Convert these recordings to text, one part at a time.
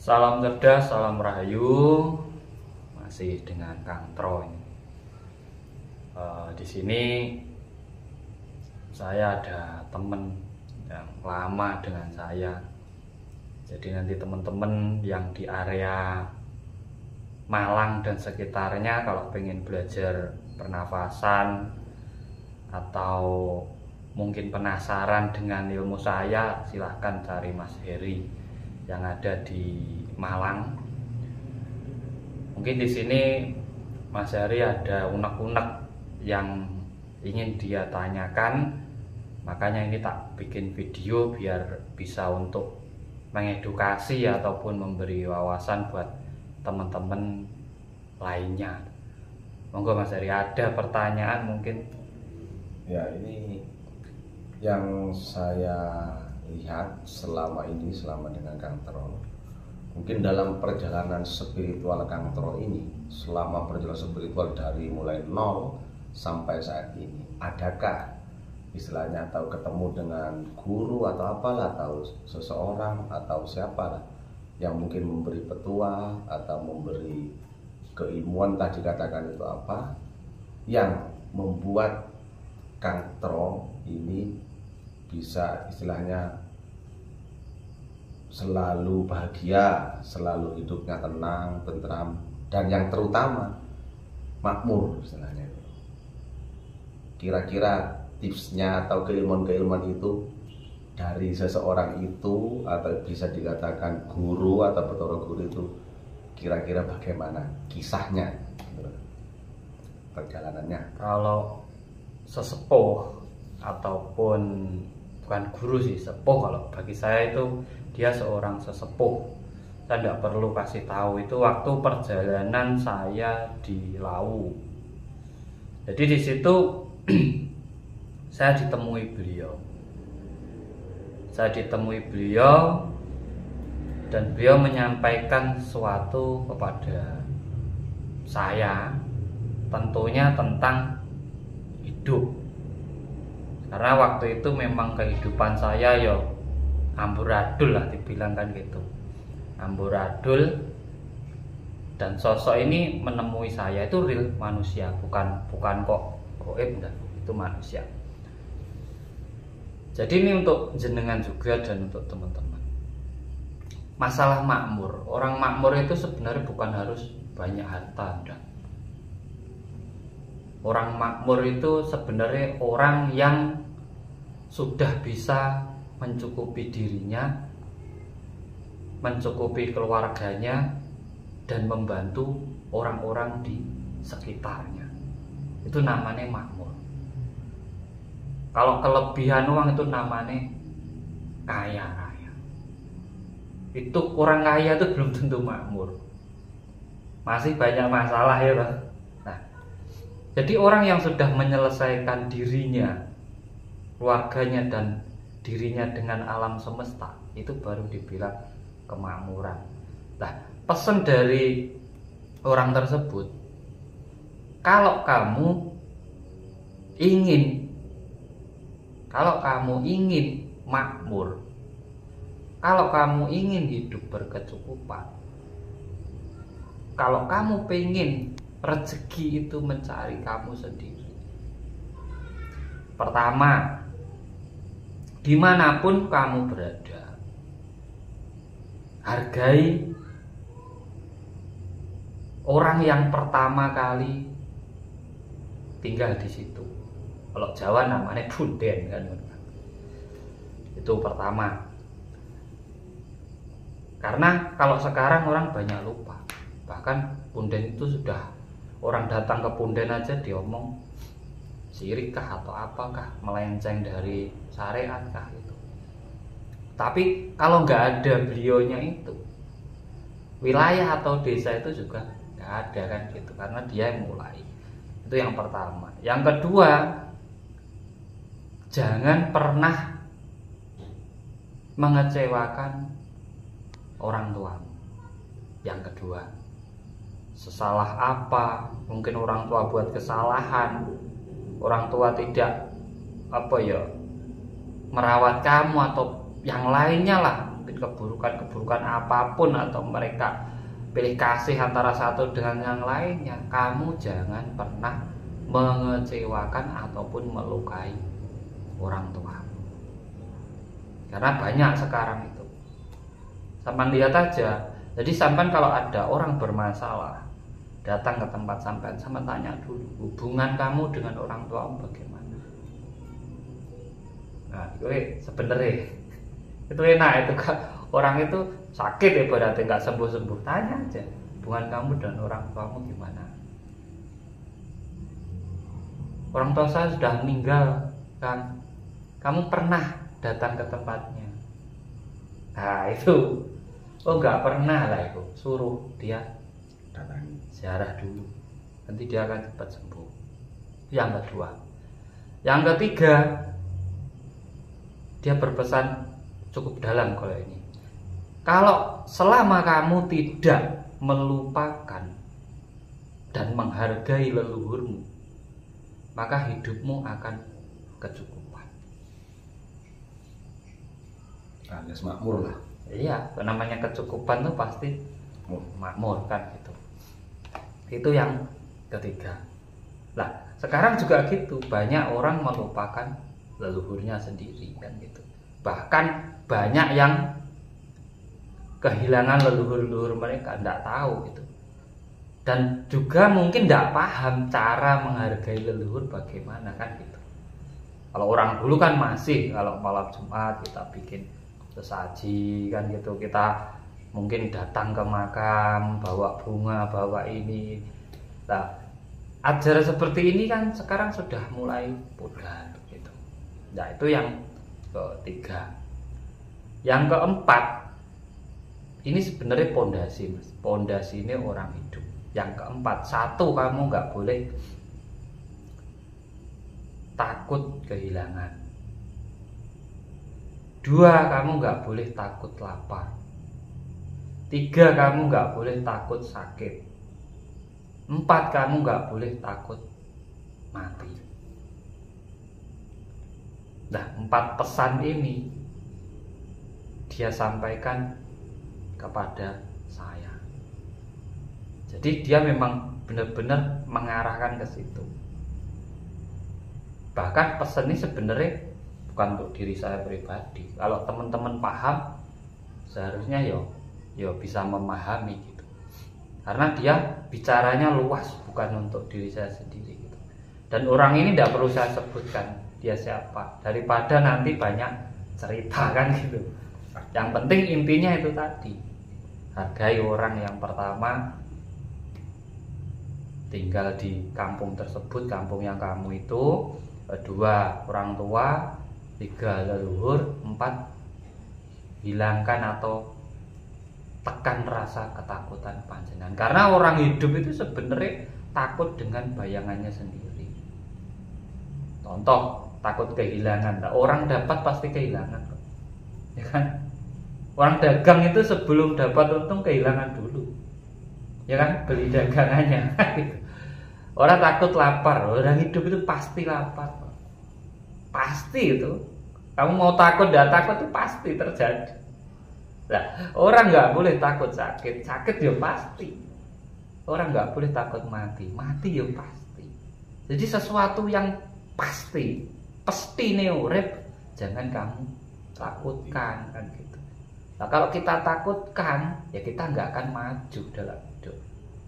Salam cerdas, salam rahayu. Masih dengan Kang Tro ini. Di sini saya ada temen yang lama dengan saya. Jadi nanti teman-teman yang di area Malang dan sekitarnya kalau pengen belajar pernafasan atau mungkin penasaran dengan ilmu saya, silahkan cari Mas Heri yang ada di Malang. Mungkin di sini Mas Heri ada unek-unek yang ingin dia tanyakan, makanya ini tak bikin video biar bisa untuk mengedukasi ataupun memberi wawasan buat teman-teman lainnya. Monggo Mas Heri, ada pertanyaan mungkin? Ya, ini yang saya lihat selama dengan Kang Tro, mungkin dalam perjalanan spiritual Kang Tro ini, selama perjalanan spiritual dari mulai nol sampai saat ini, adakah istilahnya atau ketemu dengan guru atau apalah, atau seseorang atau siapalah yang mungkin memberi petua atau memberi keilmuan, tadi katakan itu apa, yang membuat Kang Tro ini bisa istilahnya selalu bahagia, selalu hidupnya tenang, tentram, dan yang terutama makmur istilahnya. Kira-kira tipsnya atau keilmuan-keilmuan itu dari seseorang itu, atau bisa dikatakan guru atau petua guru itu, kira-kira bagaimana kisahnya, perjalanannya? Kalau sesepuh ataupun bukan guru sih, sepuh, kalau bagi saya itu dia seorang sesepuh. Saya tidak perlu kasih tahu, itu waktu perjalanan saya di Lawu. Jadi di situ saya ditemui beliau. Dan beliau menyampaikan sesuatu kepada saya, tentunya tentang hidup. Karena waktu itu memang kehidupan saya ya amburadul lah, dibilangkan gitu, amburadul. Dan sosok ini menemui saya itu real manusia, bukan kok goib, enggak, itu manusia. Jadi ini untuk jenengan juga dan untuk teman-teman. Masalah makmur, orang makmur itu sebenarnya bukan harus banyak harta, enggak. Orang makmur itu sebenarnya orang yang sudah bisa mencukupi dirinya, mencukupi keluarganya, dan membantu orang-orang di sekitarnya. Itu namanya makmur. Kalau kelebihan uang itu namanya kaya raya. Itu orang kaya itu belum tentu makmur. Masih banyak masalah ya, Bang. Nah, jadi orang yang sudah menyelesaikan dirinya, keluarganya, dan dirinya dengan alam semesta, itu baru dibilang kemakmuran. Nah, pesan dari orang tersebut, kalau kamu ingin makmur, kalau kamu ingin hidup berkecukupan, kalau kamu pengen rezeki itu mencari kamu sendiri, pertama, dimanapun kamu berada, hargai orang yang pertama kali tinggal di situ. Kalau Jawa namanya punden kan. Itu pertama. Karena kalau sekarang orang banyak lupa. Bahkan punden itu sudah, orang datang ke punden aja diomong syirik kah atau apakah, melenceng dari syariat kah itu. Tapi kalau nggak ada beliaunya itu, wilayah atau desa itu juga nggak ada kan gitu, karena dia yang mulai. Itu yang pertama. Yang kedua, jangan pernah mengecewakan orang tuamu. Yang kedua, sesalah apa mungkin orang tua buat kesalahan, orang tua tidak merawat kamu atau yang lainnya lah, mungkin keburukan apapun, atau mereka pilih kasih antara satu dengan yang lainnya, kamu jangan pernah mengecewakan ataupun melukai orang tua. Karena banyak sekarang itu. Sampai lihat aja. Jadi sampai kalau ada orang bermasalah datang ke tempat sampean, sama tanya dulu hubungan kamu dengan orang tuamu bagaimana. Nah, itu sebenarnya itu enak itu kan, orang itu sakit ya berarti nggak sembuh-sembuh, tanya aja hubungan kamu dan orang tuamu gimana. Orang tua saya sudah meninggal kan, kamu pernah datang ke tempatnya? Nah itu, oh nggak pernah lah, itu suruh dia datangi, ziarah dulu, nanti dia akan cepat sembuh. Yang kedua. Yang ketiga, dia berpesan cukup dalam kalau ini. Kalau selama kamu tidak melupakan dan menghargai leluhurmu, maka hidupmu akan kecukupan. alias makmur lah. Iya, namanya kecukupan tuh pasti makmur kan gitu. Itu yang ketiga. Lah, sekarang juga gitu, banyak orang melupakan leluhurnya sendiri kan gitu. Bahkan banyak yang kehilangan leluhur-leluhur mereka, enggak tahu gitu. Dan juga mungkin enggak paham cara menghargai leluhur bagaimana kan gitu. Kalau orang dulu kan masih, kalau malam Jumat kita bikin sesaji kan gitu, kita mungkin datang ke makam, bawa bunga, bawa ini. Nah, ajaran seperti ini kan sekarang sudah mulai pudar gitu. Nah, itu yang ketiga. Yang keempat, ini sebenarnya pondasi, Mas. Pondasi ini orang hidup. Yang keempat, satu, kamu nggak boleh takut kehilangan. Dua, kamu nggak boleh takut lapar. Tiga, kamu nggak boleh takut sakit. Empat, kamu nggak boleh takut mati. Nah, empat pesan ini dia sampaikan kepada saya. Jadi dia memang benar-benar mengarahkan ke situ. Bahkan pesan ini sebenarnya bukan untuk diri saya pribadi. Kalau teman-teman paham, seharusnya yo bisa memahami gitu. Karena dia bicaranya luas, bukan untuk diri saya sendiri gitu. Dan orang ini tidak perlu saya sebutkan dia siapa, daripada nanti banyak cerita kan gitu. Yang penting intinya itu tadi, hargai orang yang pertama tinggal di kampung tersebut, kampung yang kamu itu. Kedua, orang tua. Tiga, leluhur. Empat, hilangkan atau tekan rasa ketakutan panjenengan. Karena orang hidup itu sebenarnya takut dengan bayangannya sendiri. Contoh, takut kehilangan. Nah, orang dapat pasti kehilangan, ya kan? Orang dagang itu sebelum dapat untung kehilangan dulu, ya kan? Beli dagangannya. Orang takut lapar, orang hidup itu pasti lapar, pasti itu. Kamu mau takut tidak takut itu pasti terjadi. Nah, orang nggak boleh takut sakit, sakit ya pasti. Orang nggak boleh takut mati, mati ya pasti. Jadi sesuatu yang pasti nih urip, jangan kamu takutkan kan gitu. Nah, kalau kita takutkan, ya kita nggak akan maju dalam hidup.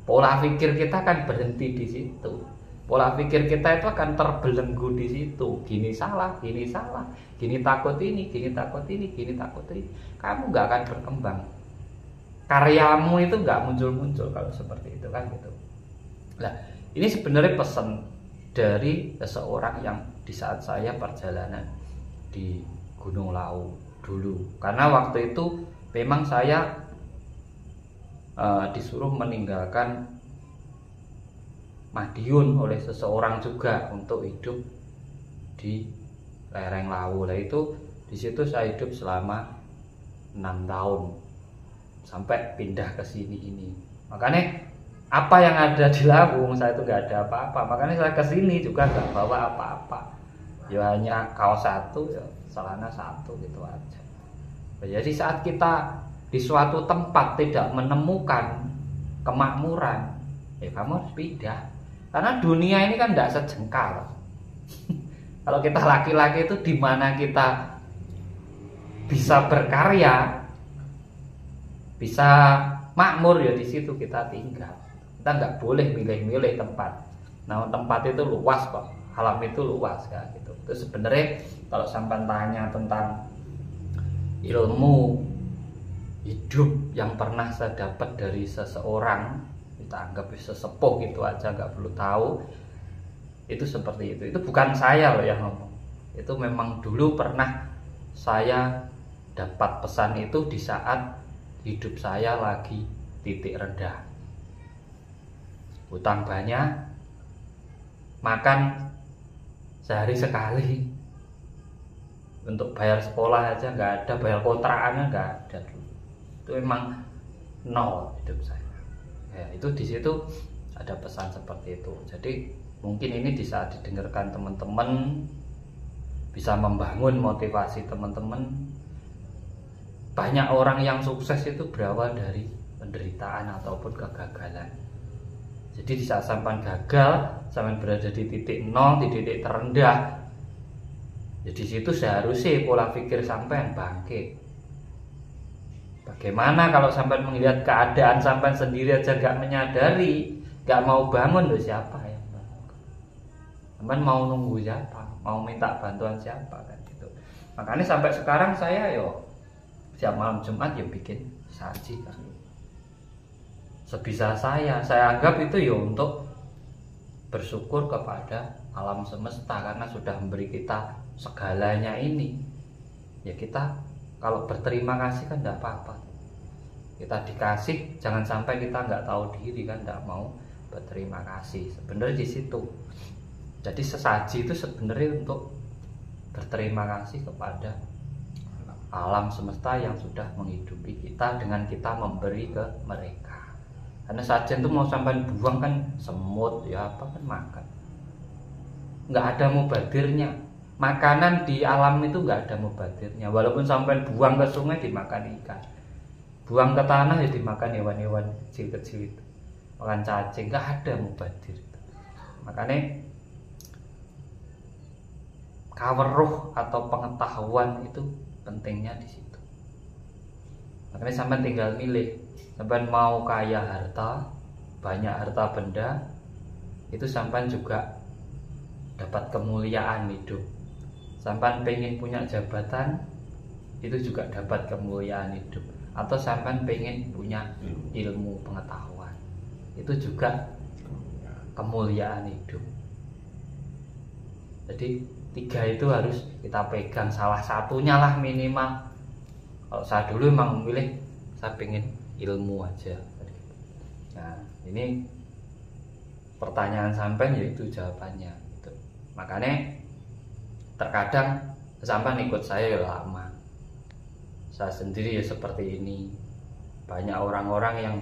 Pola pikir kita akan berhenti di situ. Pola pikir kita itu akan terbelenggu di situ. Gini salah, gini takut ini, gini takut ini, gini takut ini. Kamu nggak akan berkembang. Karyamu itu nggak muncul-muncul kalau seperti itu kan gitu. Nah, ini sebenarnya pesan dari seseorang yang di saat saya perjalanan di Gunung Lawu dulu. Karena waktu itu memang saya disuruh meninggalkan Madiun oleh seseorang juga untuk hidup di lereng Lawu. Nah, itu di situ saya hidup selama 6 tahun sampai pindah ke sini ini. Makanya apa yang ada di Lawu saya itu nggak ada apa-apa. Makanya saya ke sini juga nggak bawa apa-apa. Ya hanya kaos satu, ya celana satu gitu aja. Jadi saat kita di suatu tempat tidak menemukan kemakmuran, ya kamu harus pindah. Karena dunia ini kan tidak sejengkal. Kalau kita laki-laki itu di mana kita bisa berkarya, bisa makmur, ya di situ kita tinggal. Kita nggak boleh milih-milih tempat. Nah, tempat itu luas kok, alam itu luas kan gitu. Itu sebenarnya kalau sampai tanya tentang ilmu hidup yang pernah saya dapat dari seseorang, kita anggap sesepuh gitu aja, nggak perlu tahu, itu seperti itu. Itu bukan saya loh yang ngomong, itu memang dulu pernah saya dapat pesan itu di saat hidup saya lagi titik rendah, utang banyak, makan sehari sekali, untuk bayar sekolah aja nggak ada, bayar kontrakannya nggak ada dulu. Itu memang nol hidup saya. Ya, itu di situ ada pesan seperti itu. Jadi mungkin ini di saat didengarkan teman-teman bisa membangun motivasi teman-teman. Banyak orang yang sukses itu berawal dari penderitaan ataupun kegagalan. Jadi di saat sampai gagal, sampai berada di titik nol, di titik terendah, jadi di situ seharusnya pola pikir sampean bangkit. Bagaimana kalau sampai melihat keadaan sampai sendiri aja gak menyadari, gak mau bangun, loh siapa ya? Sampai mau nunggu siapa? Mau minta bantuan siapa kan gitu. Makanya sampai sekarang saya siap malam Jumat bikin saji kan. Sebisa saya anggap itu untuk bersyukur kepada alam semesta karena sudah memberi kita segalanya ini. Ya kita kalau berterima kasih kan tidak apa-apa. Kita dikasih, jangan sampai kita nggak tahu diri kan, tidak mau berterima kasih. Sebenarnya di situ. Jadi sesaji itu sebenarnya untuk berterima kasih kepada alam semesta yang sudah menghidupi kita dengan kita memberi ke mereka. Karena sajian itu mau sampai buang kan semut ya apa kan makan. Nggak ada mubadirnya. Makanan di alam itu nggak ada mubadirnya. Walaupun sampai buang ke sungai dimakan ikan, buang ke tanah ya dimakan hewan-hewan kecil-kecil itu, makan cacing, nggak ada mubadir. Makanya kaweruh atau pengetahuan itu pentingnya di situ. Makanya sampai tinggal milih, sampai mau kaya harta, banyak harta benda, itu sampai juga dapat kemuliaan hidup. Sampai pengen punya jabatan, itu juga dapat kemuliaan hidup. Atau sampai pengen punya ilmu pengetahuan, itu juga kemuliaan hidup. Jadi 3 itu harus kita pegang, salah satunya lah minimal. Kalau saya dulu emang memilih, saya pengen ilmu aja. Nah ini pertanyaan sampean yaitu jawabannya gitu. Makanya terkadang sampean ikut saya lama, saya sendiri ya seperti ini. Banyak orang-orang yang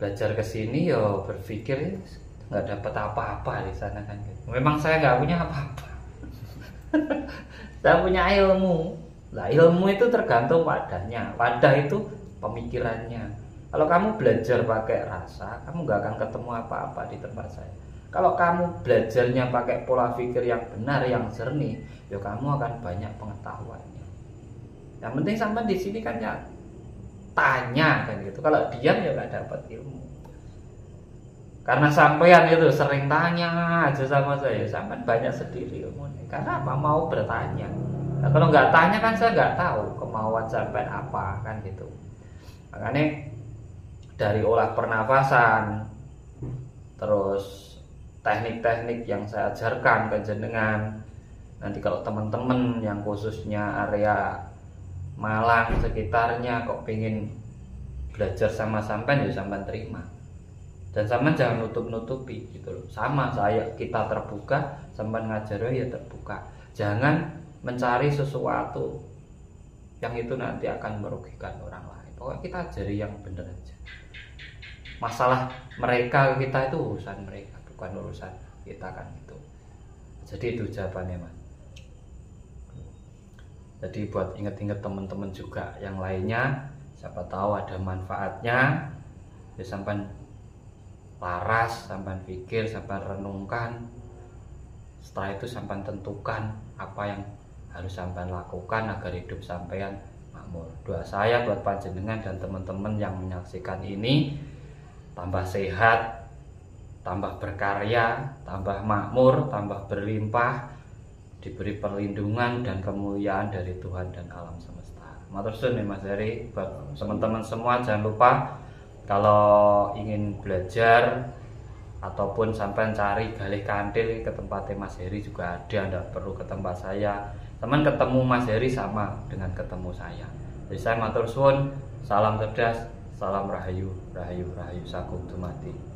belajar ke sini berpikir nggak dapat apa-apa di sana kan. Memang saya nggak punya apa-apa. Saya punya ilmu. Nah ilmu itu tergantung wadahnya. Wadah itu pemikirannya. Kalau kamu belajar pakai rasa, kamu nggak akan ketemu apa-apa di tempat saya. Kalau kamu belajarnya pakai pola pikir yang benar, yang jernih, kamu akan banyak pengetahuannya. Yang penting sampai di sini kan ya tanya kan gitu. Kalau diam ya nggak dapat ilmu. Karena sampean itu sering tanya aja sama saya, sampean banyak sendiri ilmunya. Karena apa? Mau bertanya. Nah, kalau nggak tanya kan saya nggak tahu kemauan sampean apa kan gitu. Makanya dari olah pernafasan, terus teknik-teknik yang saya ajarkan ke jenengan. Nanti kalau teman-teman yang khususnya area Malang sekitarnya kok pengen belajar sama sampean, sampean terima. Dan sampean jangan nutup-nutupi gitu loh. Sama kita terbuka, sampean ngajar ya terbuka. Jangan mencari sesuatu yang itu nanti akan merugikan orang lain. Pokoknya kita ajari yang benar aja. Masalah mereka kita itu urusan mereka, bukan urusan kita kan itu. Jadi itu jawabannya Mas. Jadi buat inget-inget teman-teman juga yang lainnya, siapa tahu ada manfaatnya. Ya sampai laras, sampai pikir, sampai renungkan. Setelah itu sampai tentukan apa yang harus sampai lakukan agar hidup sampean makmur. Doa saya buat panjenengan dan teman-teman yang menyaksikan ini, tambah sehat, tambah berkarya, tambah makmur, tambah berlimpah, diberi perlindungan dan kemuliaan dari Tuhan dan alam semesta. Matur suwun Mas Heri. Buat teman-teman semua, jangan lupa kalau ingin belajar ataupun sampai cari galih kantil ke tempatnya Mas Heri juga ada, tidak perlu ke tempat saya. Teman ketemu Mas Heri sama dengan ketemu saya. Jadi saya matur suwun, salam cerdas, salam rahayu, rahayu, rahayu sagung dumadi.